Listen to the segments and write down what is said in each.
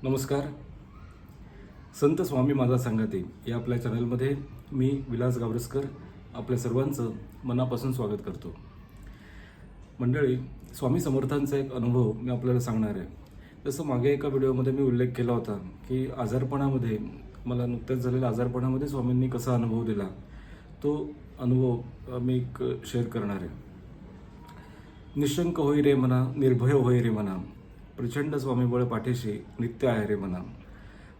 नमस्कार. संत स्वामी माझा सांगते या आपल्या चॅनलमध्ये मी विलास गावरसकर आपल्या सर्वांचं मनापासून स्वागत करतो. मंडळी, स्वामी समर्थांचा एक अनुभव मी आपल्याला सांगणार आहे. जसं मागे एका व्हिडिओमध्ये मी उल्लेख केला होता की आजारपणामध्ये मला नुकत्याच झालेल्या आजारपणामध्ये स्वामींनी कसा अनुभव दिला, तो अनुभव मी शेअर करणार आहे. निशंक होई रे मना, निर्भय होई रे मना, प्रचंड स्वामीबळ पाठीशी नित्य आहे रे मना.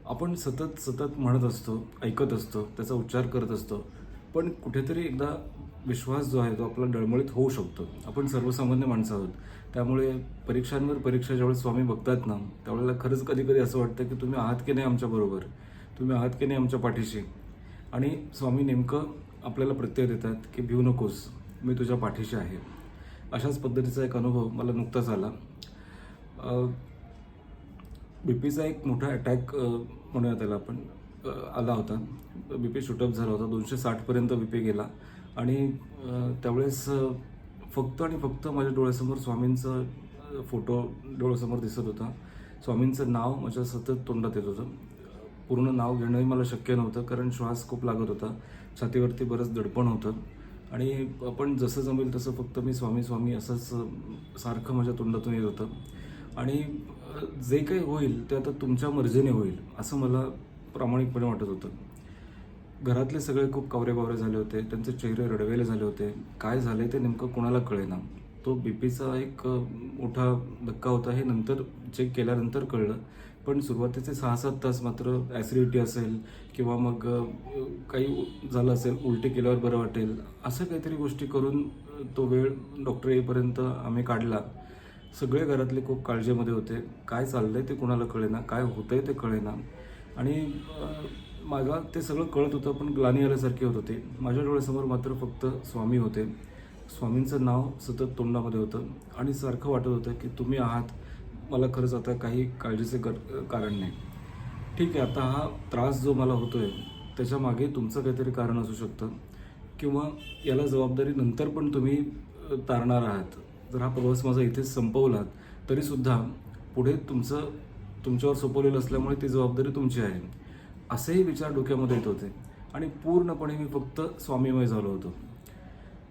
आपण सतत सतत म्हणत असतो, ऐकत असतो, त्याचा उच्चार करत असतो, पण कुठेतरी एकदा विश्वास जो आहे तो आपला डळमळीत होऊ शकतो. आपण सर्वसामान्य माणसं आहोत, त्यामुळे परीक्षांवर परीक्षा ज्यावेळेस स्वामी बघतात ना, त्यावेळेला खरंच कधी कधी असं वाटतं की तुम्ही आहात की नाही आमच्याबरोबर, तुम्ही आहात की नाही आमच्या पाठीशी. आणि स्वामी नेमकं आपल्याला प्रत्यय देतात की भिऊ नकोस, मी तुझ्या पाठीशी आहे. अशाच पद्धतीचा एक अनुभव मला नुकताच आला. बीपीचा एक मोठा अटॅक म्हणूया त्याला आपण आला होता. बीपी शूटअप झाला होता, 260पर्यंत बीपी गेला. आणि त्यावेळेस फक्त आणि फक्त माझ्या डोळ्यासमोर स्वामींचं फोटो डोळ्यासमोर दिसत होता. स्वामींचं नाव माझ्या सतत तोंडात येत होतं. पूर्ण नाव घेणंही मला शक्य नव्हतं, कारण श्वास खूप लागत होता, छातीवरती बरंच दडपण होतं. आणि आपण जसं जमेल तसं फक्त मी स्वामी स्वामी असंच सारखं माझ्या तोंडातून येत होतं. आणि जे काही होईल ते आता तुमच्या मर्जीने होईल असं मला प्रामाणिकपणे वाटत होतं. घरातले सगळे खूप कावरे झाले होते, त्यांचे चेहरे रडवेले झाले होते. काय झाले ते नेमकं कोणाला कळेना. तो बीपीचा एक मोठा धक्का होता हे नंतर चेक केल्यानंतर कळलं. पण सुरुवातीचे 6-7 तास मात्र ॲसिडिटी असेल किंवा मग काही झालं असेल, उलटी केल्यावर बरं वाटेल, असं काहीतरी गोष्टी करून तो वेळ डॉक्टर येईपर्यंत आम्ही काढला. सगळे घरातले खूप काळजीमध्ये होते. काय चाललंय ते कोणाला कळेना, काय होतंय ते कळेना. आणि मला ते सगळं कळत होतं, पण ग्लानी आल्यासारखे होत होते. माझ्या डोळ्यासमोर मात्र फक्त स्वामी होते. स्वामींचं नाव सतत तोंडामध्ये होतं आणि सारखं वाटत होतं की तुम्ही आहात, मला खरंच आता काही काळजीचे कारण नाही. ठीक आहे, आता हा त्रास जो मला होतोय त्याच्या मागे तुमचं काहीतरी कारण असू शकतं, किंवा याला जबाबदारी नंतर पण तुम्ही तारणार आहात. जर हा प्रवास माझा इथेच संपवलात तरीसुद्धा पुढे तुमच्यावर सोपवलेलं असल्यामुळे ती जबाबदारी तुमची आहे, असेही विचार डोक्यामध्ये येत होते. आणि पूर्णपणे मी फक्त स्वामीमय झालो होतो.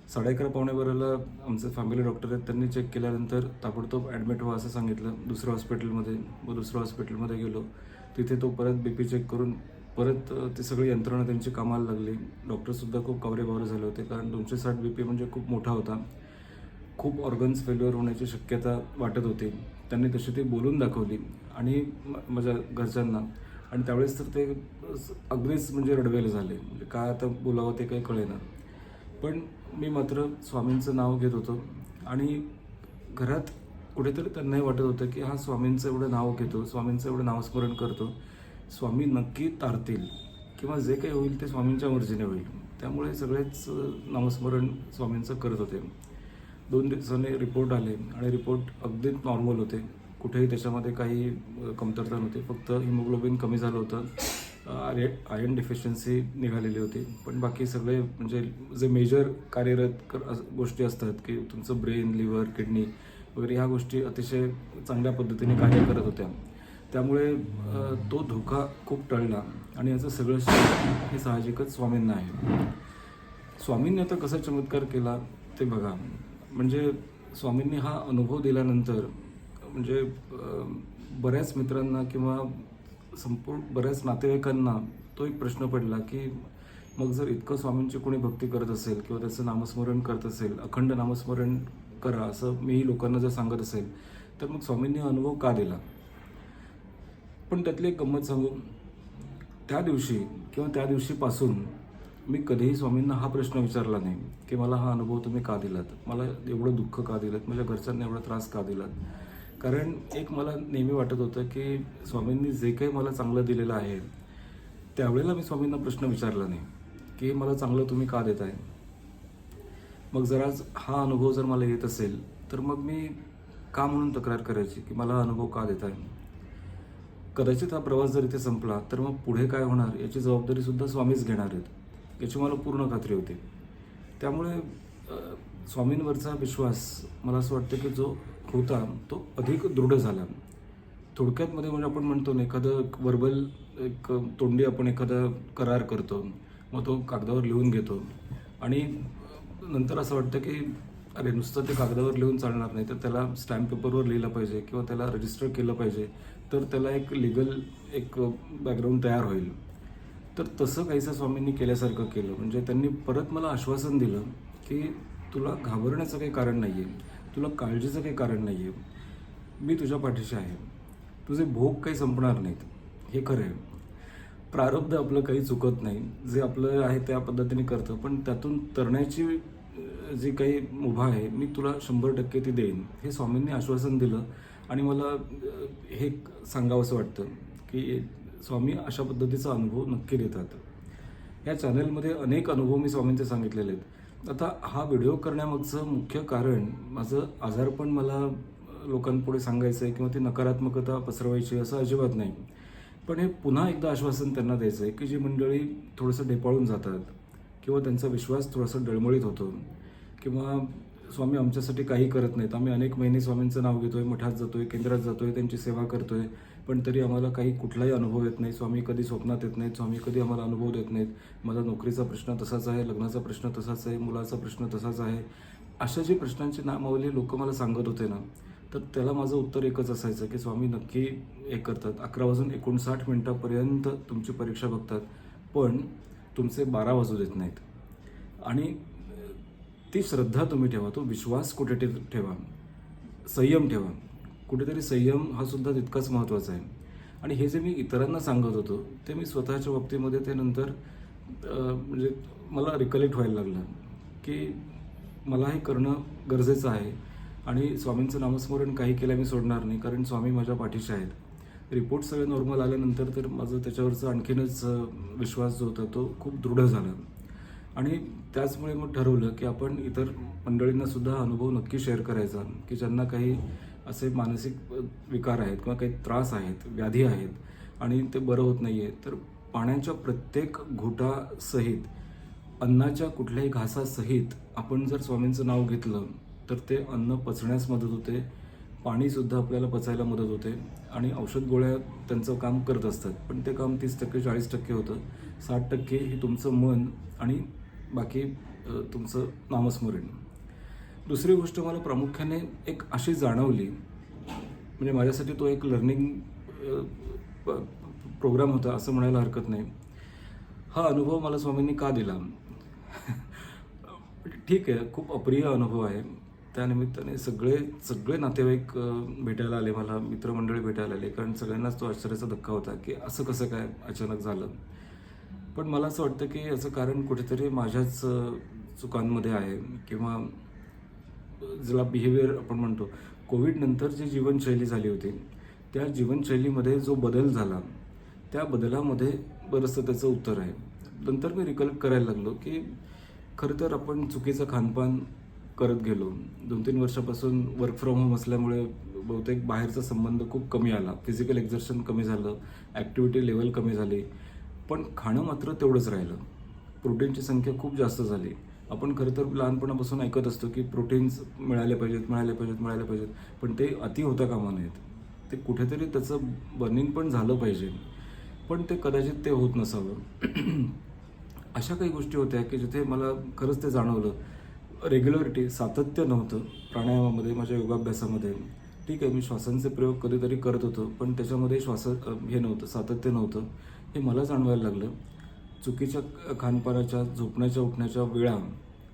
11:30-12:15 आमचे फॅमिली डॉक्टर आहेत, त्यांनी चेक केल्यानंतर ताबडतोब ॲडमिट व्हा असं सांगितलं दुसऱ्या हॉस्पिटलमध्ये. मग दुसऱ्या हॉस्पिटलमध्ये गेलो. तिथे तो परत बीपी चेक करून परत ती सगळी यंत्रणा त्यांची कामाला लागली. डॉक्टरसुद्धा खूप कावरे झाले होते, कारण 260 बीपी म्हणजे खूप मोठा होता. खूप ऑर्गन्स फेल्युअर होण्याची शक्यता वाटत होती. त्यांनी तशी ती बोलून दाखवली आणि माझ्या घरच्यांना. आणि त्यावेळेस तर ते अगदीच म्हणजे रडवेले झाले. म्हणजे काय आता बोलावं ते काही कळेना. पण मी मात्र स्वामींचं नाव घेत होतो. आणि घरात कुठेतरी त्यांनाही वाटत होतं की हा स्वामींचं एवढं नाव घेतो, स्वामींचं एवढं नावस्मरण करतो, स्वामी नक्की तारतील, किंवा जे काही होईल ते स्वामींच्या मर्जीने होईल. त्यामुळे सगळेच नामस्मरण स्वामींचं करत होते. 2 दिवसांनी रिपोर्ट आले आणि रिपोर्ट अगदीच नॉर्मल होते. कुठेही त्याच्यामध्ये काही कमतरता नव्हती. फक्त हिमोग्लोबिन कमी झालं होतं, आयर्न डिफिशियन्सी निघालेली होती. पण बाकी सगळे म्हणजे जे मेजर कार्यरत गोष्टी असतात की तुमचं ब्रेन, लिव्हर, किडनी वगैरे ह्या गोष्टी अतिशय चांगल्या पद्धतीने कार्य करत होत्या. त्यामुळे तो धोका खूप टळला. आणि याचं सगळं हे साहजिकच स्वामींना आहे. स्वामींनी आता कसा चमत्कार केला ते बघा. म्हणजे स्वामींनी हा अनुभव दिल्यानंतर म्हणजे बऱ्याच मित्रांना किंवा संपूर्ण बऱ्याच नातेवाईकांना तो एक प्रश्न पडला की मग जर इतकं स्वामींची कोणी भक्ती करत असेल किंवा त्याचं नामस्मरण करत असेल, अखंड नामस्मरण करा असं मीही लोकांना जर सांगत असेल, तर मग स्वामींनी अनुभव का दिला. पण त्यातली एक गंमत सांगू. त्या दिवशी किंवा त्या दिवशीपासून मी कधीही स्वामींना हा प्रश्न विचारला नाही की मला हा अनुभव तुम्ही का दिलात, मला एवढं दुःख का दिलात, माझ्या घरच्यांना एवढा त्रास का दिलात. कारण एक मला नेहमी वाटत होतं की स्वामींनी जे काही मला चांगलं दिलेलं आहे त्यावेळेला मी स्वामींना प्रश्न विचारला नाही की मला चांगलं तुम्ही का देताय. मग जर आज हा अनुभव जर मला येत असेल तर मग मी का म्हणून तक्रार करायची की मला हा अनुभव का देताय. कदाचित हा प्रवास जर इथे संपला तर मग पुढे काय होणार याची जबाबदारीसुद्धा स्वामीच घेणार आहेत, याची मला पूर्ण खात्री होती. त्यामुळे स्वामींवरचा विश्वास मला असं वाटतं की जो होता तो अधिक दृढ झाला. थोडक्यात म्हणजे आपण म्हणतो ना, एखादं वर्बल एक तोंडी आपण एखादा करार करतो, मग तो कागदावर लिहून घेतो आणि नंतर असं वाटतं की अरे नुसतं ते कागदावर लिहून चालणार नाही, तर त्याला स्टॅम्प पेपरवर लिहिलं पाहिजे किंवा त्याला रजिस्टर केलं पाहिजे, तर त्याला एक लीगल एक बॅकग्राऊंड तयार होईल. तर तसं काहीसं स्वामींनी केल्यासारखं केलं. म्हणजे त्यांनी परत मला आश्वासन दिलं की तुला घाबरण्याचं काही कारण नाही आहे, तुला काळजीचं काही कारण नाही आहे, मी तुझ्या पाठीशी आहे, तुझे भोग काही संपणार नाहीत. हे खरं आहे. प्रारब्ध आपलं काही चुकत नाही, जे आपलं आहे त्या पद्धतीने करतं, पण त्यातून तरण्याची जी काही मुभा आहे मी तुला 100% ती देईन, हे स्वामींनी आश्वासन दिलं. आणि मला हे सांगावंसं वाटतं की स्वामी अशा पद्धतीचा अनुभव नक्की देतात. या चॅनलमध्ये अनेक अनुभव मी स्वामींचे सांगितलेले आहेत. आता हा व्हिडिओ करण्यामागचं मुख्य कारण माझं आजारपण मला लोकांपुढे सांगायचं आहे किंवा ती नकारात्मकता पसरवायची असं अजिबात नाही. पण हे पुन्हा एकदा आश्वासन त्यांना द्यायचं आहे की जी मंडळी थोडंसं ढेपाळून जातात किंवा त्यांचा विश्वास थोडासा डळमळीत होतो किंवा स्वामी आमच्यासाठी काही करत नाहीत, आम्ही अनेक महिने स्वामींचं नाव घेतोय, मठात जातोय, केंद्रात जातोय, त्यांची सेवा करतोय, पण तरी आम्हाला काही कुठलाही अनुभव येत नाही, स्वामी कधी स्वप्नात येत नाहीत, स्वामी कधी आम्हाला अनुभव देत नाहीत, माझा नोकरीचा प्रश्न तसाच आहे, लग्नाचा प्रश्न तसाच आहे, मुलाचा प्रश्न तसाच आहे, अशा जी प्रश्नांची नामावली लोक मला सांगत होते ना, तर त्याला माझं उत्तर एकच असायचं की स्वामी नक्की हे करतात. 11:59 तुमची परीक्षा बघतात, पण तुमचे 12 वाजू देत नाहीत. आणि ती श्रद्धा तुम्ही ठेवा, तो विश्वास कुठे ठेवा, संयम ठेवा. कुठेतरी संयम हा सुद्धा तितकाच महत्त्वाचा आहे. आणि हे जे मी इतरांना सांगत होतो ते मी स्वतःच्या बाबतीमध्ये ते नंतर म्हणजे मला रिकलेक्ट व्हायला लागलं की मला हे करणं गरजेचं आहे. आणि स्वामींचं नामस्मरण काही केलं मी सोडणार नाही, कारण स्वामी माझ्या पाठीशी आहेत. रिपोर्ट सगळे नॉर्मल आल्यानंतर तर माझं त्याच्यावरचं आणखीनच विश्वास जो होता तो खूप दृढ झाला. आणि त्याचमुळे मग ठरवलं की आपण इतर मंडळींना सुद्धा अनुभव नक्की शेअर करायचा की ज्यांना काही असे मानसिक विकार आहेत किंवा काही त्रास आहेत, व्याधी आहेत आणि ते बरं होत नाही आहे, तर पाण्याच्या प्रत्येक घोटासहित, अन्नाच्या कुठल्याही घासासहित आपण जर स्वामींचं नाव घेतलं तर ते अन्न पचण्यास मदत होते, पाणीसुद्धा आपल्याला पचायला मदत होते. आणि औषध गोळ्या त्यांचं काम करत असतात, पण ते काम 30% 40% होतं. 60% हे तुमचं मन आणि बाकी तुमचं नामस्मरण. दुसरी गोष्ट मला प्रामुख्याने एक अशी जाणवली, म्हणजे माझ्यासाठी तो एक लर्निंग प्रोग्राम होता असं म्हणायला हरकत नाही. हा अनुभव मला स्वामींनी का दिला? ठीक आहे, खूप अप्रिय अनुभव आहे. त्यानिमित्ताने सगळे नातेवाईक भेटायला आले मला, मित्रमंडळी भेटायला आले, कारण सगळ्यांनाच तो आश्चर्याचा धक्का होता की असं कसं काय अचानक झालं. पण मला असं वाटतं की याचं कारण कुठेतरी माझ्याच चुकांमध्ये आहे किंवा ज्याला बिहेवियर आपण म्हणतो. कोविडनंतर जी जीवनशैली झाली होती त्या जीवनशैलीमध्ये जो बदल झाला त्या बदलामध्ये बरंचसं त्याचं उत्तर आहे. नंतर मी रिकलेक्ट करायला लागलो की खरं तर आपण चुकीचं खानपान करत गेलो. 2-3 वर्षापासून वर्क फ्रॉम होम असल्यामुळे बहुतेक बाहेरचा संबंध खूप कमी आला, फिजिकल एक्झर्शन कमी झालं, ॲक्टिव्हिटी लेवल कमी झाली, पण खाणं मात्र तेवढंच राहिलं. प्रोटीनची संख्या खूप जास्त झाली. आपण खरं तर लहानपणापासून ऐकत असतो की प्रोटीन्स मिळाले पाहिजेत, पण ते अति होता कामा नयेत. ते कुठेतरी त्याचं बर्निंग पण झालं पाहिजे, पण ते कदाचित ते होत नसावं. अशा काही गोष्टी होत्या की जिथे मला खरंच ते जाणवलं. रेग्युलरिटी, सातत्य नव्हतं प्राणायामामध्ये, माझ्या योगाभ्यासामध्ये. ठीक आहे, मी श्वासांचे प्रयोग कधीतरी करत होतो, पण त्याच्यामध्ये हे नव्हतं, सातत्य नव्हतं. हे मला जाणवायला लागलं. चुकीच्या खानपानाच्या, झोपण्याच्या उठण्याच्या वेळा,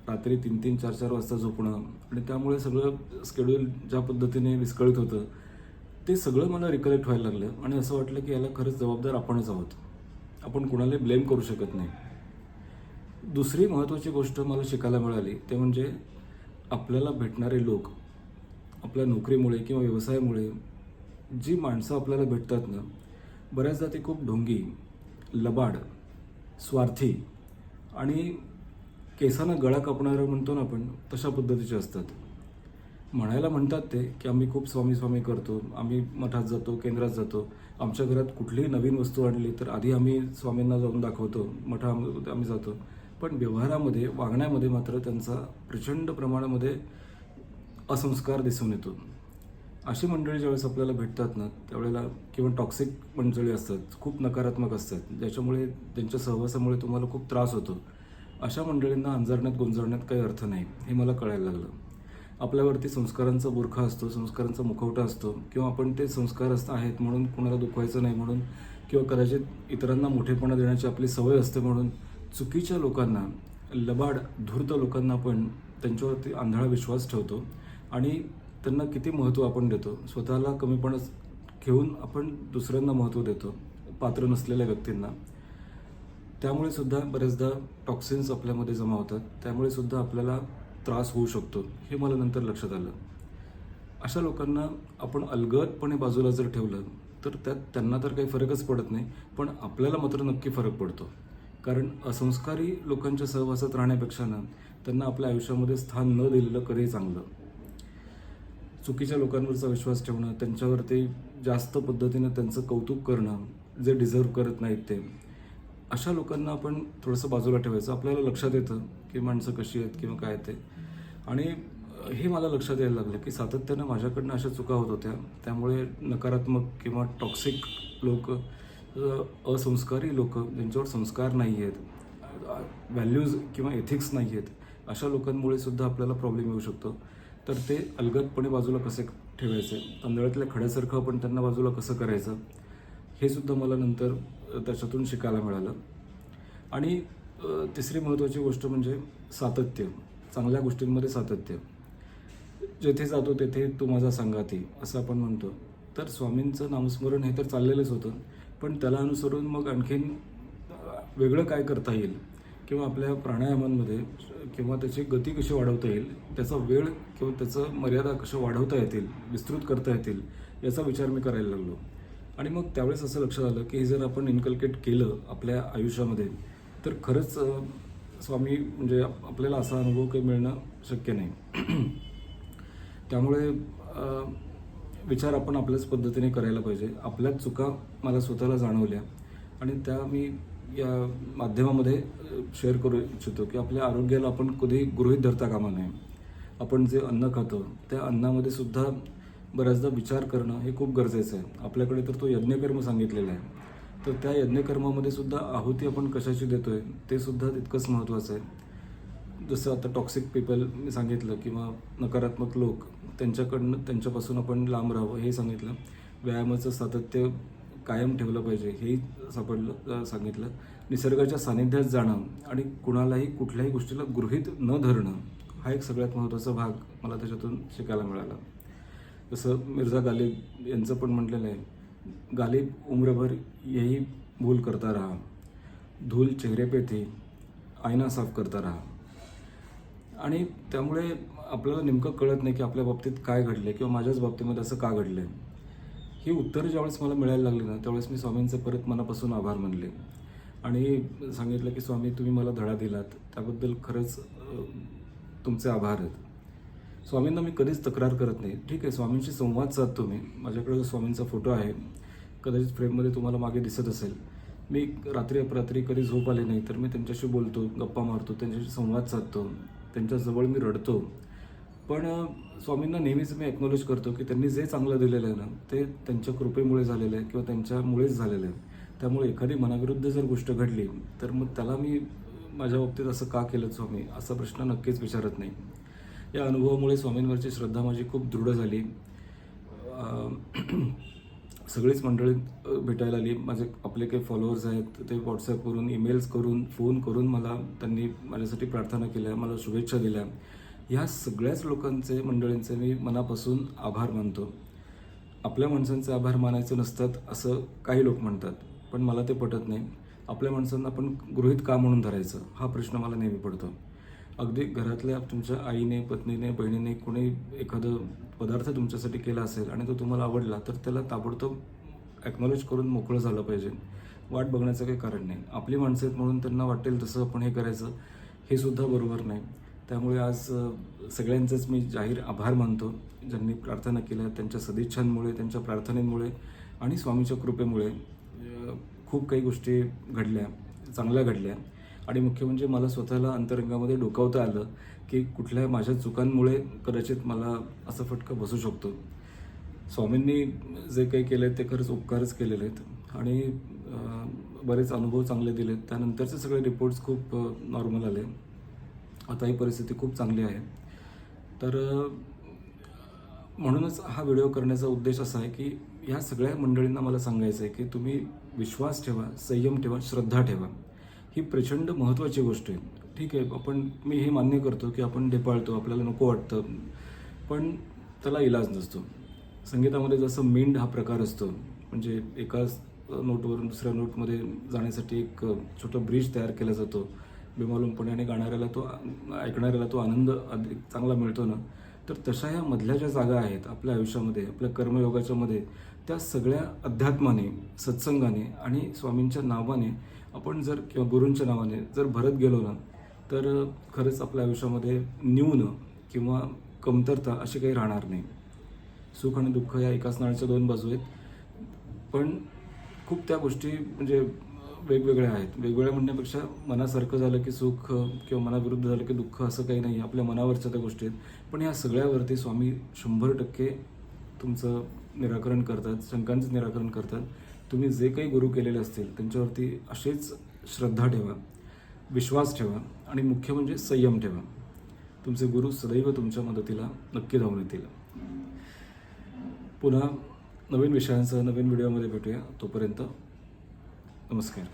रात्री 3-3, 4-4 वाजता झोपणं, आणि त्यामुळे सगळं स्केड्यूल ज्या पद्धतीने विस्कळीत होतं ते सगळं मला रिकलेक्ट व्हायला लागलं. आणि असं वाटलं की याला खरंच जबाबदार आपणच आहोत, आपण कुणाला ब्लेम करू शकत नाही. दुसरी महत्त्वाची गोष्ट मला शिकायला मिळाली ते म्हणजे आपल्याला भेटणारे लोक, आपल्या नोकरीमुळे किंवा व्यवसायामुळे जी माणसं आपल्याला भेटतात ना, बऱ्याचदा ती खूप ढोंगी, लबाड, स्वार्थी आणि केसांना गळा कापणारं म्हणतो ना आपण, तशा पद्धतीचे असतात. म्हणायला म्हणतात ते की आम्ही खूप स्वामी करतो, आम्ही मठात जातो, केंद्रात जातो, आमच्या घरात कुठलीही नवीन वस्तू आणली तर आधी आम्ही स्वामींना जाऊन दाखवतो, मठामध्ये आम्ही जातो. पण व्यवहारामध्ये, वागण्यामध्ये मात्र त्यांचा प्रचंड प्रमाणामध्ये असंस्कार दिसून येतो. अशी मंडळी ज्यावेळेस आपल्याला भेटतात ना त्यावेळेला, किंवा टॉक्सिक मंडळी असतात, खूप नकारात्मक असतात, ज्याच्यामुळे त्यांच्या सहवासामुळे तुम्हाला खूप त्रास होतो, अशा मंडळींना अंजारण्यात गोंजारण्यात काही अर्थ नाही, हे मला कळायला लागलं. आपल्यावरती संस्कारांचा बुरखा असतो, संस्कारांचा मुखवटा असतो, किंवा आपण ते संस्कार आहेत म्हणून कुणाला दुखवायचं नाही म्हणून, किंवा कदाचित इतरांना मोठेपणा देण्याची आपली सवय असते म्हणून चुकीच्या लोकांना, लबाड धूर्त लोकांना आपण त्यांच्यावरती आंधळा विश्वास ठेवतो आणि त्यांना किती महत्त्व आपण देतो. स्वतःला कमीपणा घेऊन आपण दुसऱ्यांना महत्त्व देतो, पात्र नसलेल्या व्यक्तींना. त्यामुळे सुद्धा बऱ्याचदा टॉक्सिन्स आपल्यामध्ये जमा होतात, त्यामुळे सुद्धा आपल्याला त्रास होऊ शकतो, हे मला नंतर लक्षात आलं. अशा लोकांना आपण अलगदपणे बाजूला जर ठेवलं तर त्यात त्यांना तर काही फरकच पडत नाही, पण आपल्याला मात्र नक्की फरक पडतो. कारण असंस्कारी लोकांच्या सहवासात राहण्यापेक्षा ना त्यांना आपल्या आयुष्यामध्ये स्थान न दिलेलं कधीही चांगलं. चुकीच्या लोकांवरचा विश्वास ठेवणं, त्यांच्यावरती जास्त पद्धतीनं त्यांचं कौतुक करणं, जे डिझर्व करत नाहीत ते, अशा लोकांना आपण थोडंसं बाजूला ठेवायचं. आपल्याला लक्षात येतं की माणसं कशी आहेत किंवा काय ते. आणि हे मला लक्षात यायला लागलं की सातत्यानं माझ्याकडनं अशा चुका होत होत्या. त्यामुळे नकारात्मक किंवा टॉक्सिक लोक, असंस्कारी लोक, ज्यांच्यावर संस्कार नाही आहेत, व्हॅल्यूज किंवा एथिक्स नाही आहेत, अशा लोकांमुळे सुद्धा आपल्याला प्रॉब्लेम येऊ शकतो. तर ते अलगदपणे बाजूला कसे ठेवायचे, तांदळातल्या खड्यासारखं आपण त्यांना बाजूला कसं करायचं, हे सुद्धा मला नंतर त्याच्यातून शिकायला मिळालं. आणि तिसरी महत्त्वाची गोष्ट म्हणजे सातत्य, चांगल्या गोष्टींमध्ये सातत्य. जेथे जातो तेथे तू माझा संगाती, असं आपण म्हणतो. तर स्वामींचं नामस्मरण हे तर चाललेलंच होतं, पण त्याला अनुसरून मग आणखीन वेगळं काय करता येईल, किंवा आपल्या प्राणायामांमध्ये किंवा त्याची गती कशी वाढवता येईल, त्याचा वेळ किंवा त्याचं मर्यादा कशा वाढवता येतील, विस्तृत करता येतील, याचा विचार मी करायला लागलो. आणि मग त्यावेळेस असं लक्षात आलं की हे जर आपण इन्कल्केट केलं आपल्या आयुष्यामध्ये तर खरंच स्वामी म्हणजे आपल्याला असा अनुभव काही मिळणं शक्य नाही. त्यामुळे विचार आपण आपल्याच पद्धतीने करायला पाहिजे. आपल्याच चुका मला स्वतःला जाणवल्या आणि त्या मी या माध्यमामध्ये शेअर करू इच्छितो की आपल्या आरोग्याला आपण कधी गृहीत धरता कामा नये. आपण जे अन्न खातो त्या अन्नामध्ये सुद्धा बऱ्याचदा विचार करणं हे खूप गरजेचं आहे. आपल्याकडे तर तो यज्ञकर्म सांगितलेला आहे, तर त्या यज्ञकर्मामध्ये सुद्धा आहुती आपण कशाची देतो आहे ते सुद्धा तितकंच महत्त्वाचं आहे. जसं आता टॉक्सिक पीपल मी सांगितलं, किंवा नकारात्मक लोक, त्यांच्यापासून आपण लांब राहावं हे सांगितलं. व्यायामाचं सातत्य कायम ठेवलं पाहिजे हेही सांगितलं. निसर्गाच्या सानिध्यात जाणं आणि कुणालाही कुठल्याही गोष्टीला गृहीत न धरणं हा एक सगळ्यात महत्त्वाचा भाग मला त्याच्यातून शिकायला मिळाला. जसं मिर्झा गालिब यांचं पण म्हटलेलं आहे, गालिब उम्रभर यही भूल करता रहा, धूल चेहरे पे थी, आईना साफ करता रहा. आणि त्यामुळे आपल्याला नेमकं कळत नाही की आपल्या बाबतीत काय घडलं किंवा माझ्याच बाबतीमध्ये असं का घडलं आहे. ही उत्तरं ज्यावेळेस मला मिळायला लागली ना त्यावेळेस मी स्वामींचे परत मनापासून आभार मानले आणि सांगितलं की स्वामी तुम्ही मला धडा दिलात त्याबद्दल खरंच तुमचे आभार आहेत. स्वामींना मी कधीच तक्रार करत नाही. ठीक आहे, स्वामींशी संवाद साधतो मी. माझ्याकडे स्वामींचा फोटो आहे, कदाचित फ्रेममध्ये तुम्हाला मागे दिसत असेल. मी रात्री अपरात्री कधी झोप आले नाही तर मी त्यांच्याशी बोलतो, गप्पा मारतो, त्यांच्याशी संवाद साधतो, त्यांच्याजवळ मी रडतो. पण स्वामींना नेहमीच मी ॲक्नॉलेज करतो की त्यांनी जे चांगलं दिलेलं आहे ना ते त्यांच्या कृपेमुळे झालेलं आहे किंवा त्यांच्यामुळेच झालेलं आहे. त्यामुळे एखादी मनाविरुद्ध जर गोष्ट घडली तर मग त्याला मी माझ्या बाबतीत असं का केलं स्वामी असा प्रश्न नक्कीच विचारत नाही. या अनुभवामुळे स्वामींवरची श्रद्धा माझी खूप दृढ झाली. सगळीच मंडळी भेटायला आली. आपले काही फॉलोअर्स आहेत ते व्हॉट्सॲपवरून, ईमेल्स करून, फोन करून त्यांनी माझ्यासाठी प्रार्थना केल्या, मला शुभेच्छा दिल्या. ह्या सगळ्याच लोकांचे, मंडळींचे मी मनापासून आभार मानतो. आपल्या माणसांचे आभार मानायचे नसतात असं काही लोक म्हणतात, पण मला ते पटत नाही. आपल्या माणसांना आपण गृहीत का म्हणून धरायचं हा प्रश्न मला नेहमी पडतो. अगदी घरातल्या तुमच्या आईने, पत्नीने, बहिणीने कोणी एखादं पदार्थ तुमच्यासाठी केला असेल आणि तो तुम्हाला आवडला तर त्याला ताबडतोब ॲक्नॉलेज करून मोकळं झालं पाहिजे. वाट बघण्याचं काही कारण नाही. आपली माणसं आहेत म्हणून त्यांना वाटेल तसं आपण हे करायचं हे सुद्धा बरोबर नाही. त्यामुळे आज सगळ्यांचेच मी जाहीर आभार मानतो. ज्यांनी प्रार्थना केल्या त्यांच्या सदिच्छांमुळे, त्यांच्या प्रार्थनेमुळे आणि स्वामीच्या कृपेमुळे खूप काही गोष्टी घडल्या, चांगल्या घडल्या. आणि मुख्य म्हणजे मला स्वतःला अंतरंगामध्ये डोकावता आलं की कुठल्या माझ्या चुकांमुळे कदाचित मला असं फटका बसू शकतो. स्वामींनी जे काही केलं आहे ते खरंच उपकारच केलेले आहेत आणि बरेच अनुभव चांगले दिलेत. त्यानंतरचे सगळे रिपोर्ट्स खूप नॉर्मल आले. आता ही परिस्थिती खूप चांगली आहे. तर म्हणूनच हा व्हिडिओ करण्याचा उद्देश असा आहे की ह्या सगळ्या मंडळींना मला सांगायचं आहे की तुम्ही विश्वास ठेवा, संयम ठेवा, श्रद्धा ठेवा. ही प्रचंड महत्त्वाची गोष्ट आहे. ठीक आहे, मी हे मान्य करतो की आपण ढेपाळतो, आपल्याला नको वाटतं, पण त्याला इलाज नसतो. संगीतामध्ये जसं मिंड हा प्रकार असतो, म्हणजे एका नोटवरून दुसऱ्या नोटमध्ये जाण्यासाठी एक छोटा ब्रिज तयार केला जातो बेमालूमपणे आणि ऐकणाऱ्याला तो आनंद अधिक चांगला मिळतो ना. तर तशा ह्या मधल्या ज्या जागा आहेत आपल्या आयुष्यामध्ये, आपल्या कर्मयोगाच्या मध्ये, त्या सगळ्या अध्यात्माने, सत्संगाने आणि स्वामींच्या नावाने आपण जर किंवा गुरूंच्या नावाने जर भरत गेलो ना, तर खरंच आपल्या आयुष्यामध्ये न्यून किंवा कमतरता अशी काही राहणार नाही. सुख आणि दुःख या एकाच नाण्याच्या दोन बाजू आहेत, पण खूप त्या गोष्टी म्हणजे वेगवेगळ्या आहेत. वेगवेगळ्या म्हणण्यापेक्षा मनासारखं झालं की सुख किंवा मनाविरुद्ध झालं की दुःख असं काही नाही. आपल्या मनावरच्या त्या गोष्टी आहेत, पण या सगळ्यावरती स्वामी 100% तुमचं निराकरण करतात, शंकांचं निराकरण करतात. तुम्ही जे काही गुरु केलेले असतील त्यांच्यावरती असेच श्रद्धा ठेवा, विश्वास ठेवा आणि मुख्य म्हणजे संयम ठेवा. तुमचे गुरु सदैव तुमच्या मदतीला नक्की धावून येतील. पुन्हा नवीन विषयांसह नवीन व्हिडिओमध्ये भेटूया. तोपर्यंत नमस्कार.